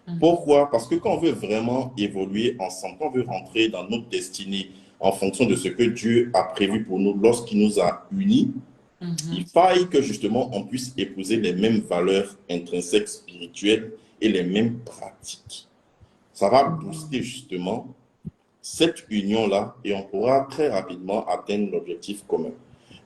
Mhm. Pourquoi? Parce que quand on veut vraiment évoluer ensemble, quand on veut rentrer dans notre destinée en fonction de ce que Dieu a prévu pour nous lorsqu'il nous a unis, il Mhm. faille que justement on puisse épouser les mêmes valeurs intrinsèques spirituelles et les mêmes pratiques. Ça va booster justement cette union-là et on pourra très rapidement atteindre l'objectif commun.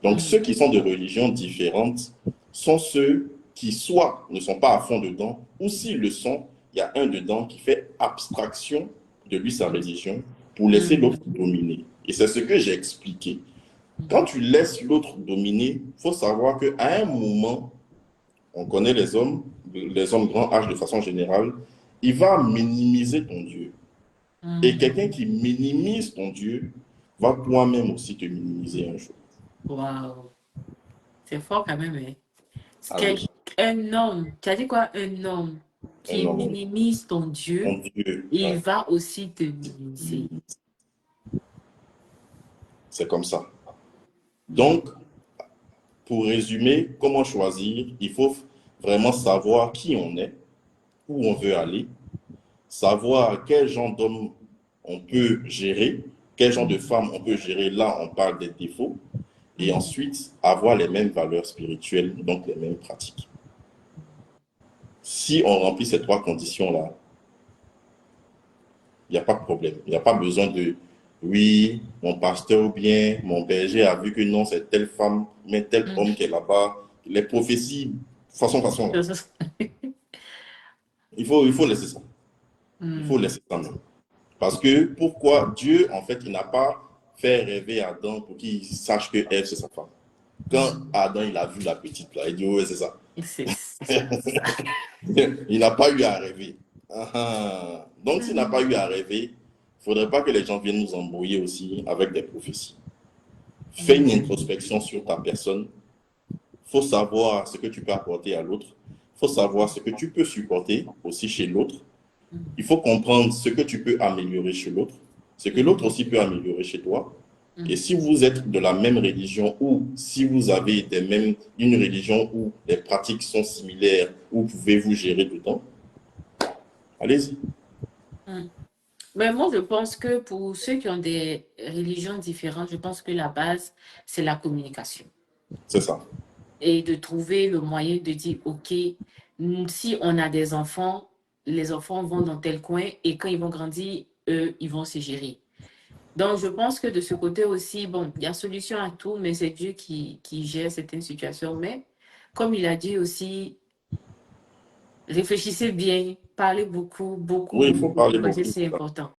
Donc ceux Mhm. qui sont de religions différentes sont ceux qui soit ne sont pas à fond dedans, ou s'ils le sont, il y a un dedans qui fait abstraction de lui, sa religion, pour laisser Mhm. l'autre dominer. Et c'est ce que j'ai expliqué. Quand Mhm. tu laisses l'autre dominer, il faut savoir qu'à un moment, on connaît les hommes grand âge de façon générale, il va minimiser ton Dieu. Et quelqu'un Mhm. qui minimise ton Dieu va toi-même aussi te minimiser un jour. Waouh, c'est fort quand même, hein. Ah Quel- oui, Un homme, tu as dit quoi? Un homme un qui homme, minimise ton ton Dieu, Dieu, il ouais, va aussi te minimiser. c'est comme ça. Donc, pour résumer, comment choisir? Il faut vraiment savoir qui on est, où on veut aller, savoir quel genre d'homme on peut gérer, quel genre de Mhm. femme on peut gérer. Là, on parle des défauts. Et Mhm. ensuite, avoir les mêmes valeurs spirituelles, donc les mêmes pratiques. Si on remplit ces trois conditions-là, il n'y a pas de problème. Il n'y a pas besoin de, oui, mon pasteur ou bien mon berger a vu que non, c'est telle femme, mais tel Mhm. homme qui est là-bas. Les prophéties, façon, là. Il faut laisser ça. Il faut Mhm. laisser ça même. Parce que pourquoi Dieu, en fait, il n'a pas fait rêver Adam pour qu'il sache que Ève, c'est sa femme. Quand Mhm. Adam, il a vu la petite, là, il dit, ouais, c'est ça. C'est ça. Il n'a pas eu à rêver. Ah, ah. Donc, s'il n'a pas Mhm. eu à rêver, il ne faudrait pas que les gens viennent nous embrouiller aussi avec des prophéties. Fais une Mhm. introspection sur ta personne. Il faut savoir ce que tu peux apporter à l'autre. Il faut savoir ce que tu peux supporter aussi chez l'autre. Il Mhm. faut comprendre ce que tu peux améliorer chez l'autre, ce que l'autre Mhm. aussi peut améliorer chez toi. Et Mhm. si vous êtes de la même religion ou si vous avez une religion où les pratiques sont similaires, où pouvez-vous gérer dedans, allez-y. Mhm. Mais moi, je pense que pour ceux qui ont des religions différentes, je pense que la base, c'est la communication. C'est ça. Et de trouver le moyen de dire, OK, si on a des enfants, les enfants vont dans tel coin et quand ils vont grandir, eux, ils vont se gérer. Donc, je pense que de ce côté aussi, bon, il y a solution à tout, mais c'est Dieu qui gère certaines situations. Mais comme il a dit aussi, réfléchissez bien, parlez beaucoup, beaucoup, Oui, il faut beaucoup, beaucoup, parler parce que beaucoup. c'est important.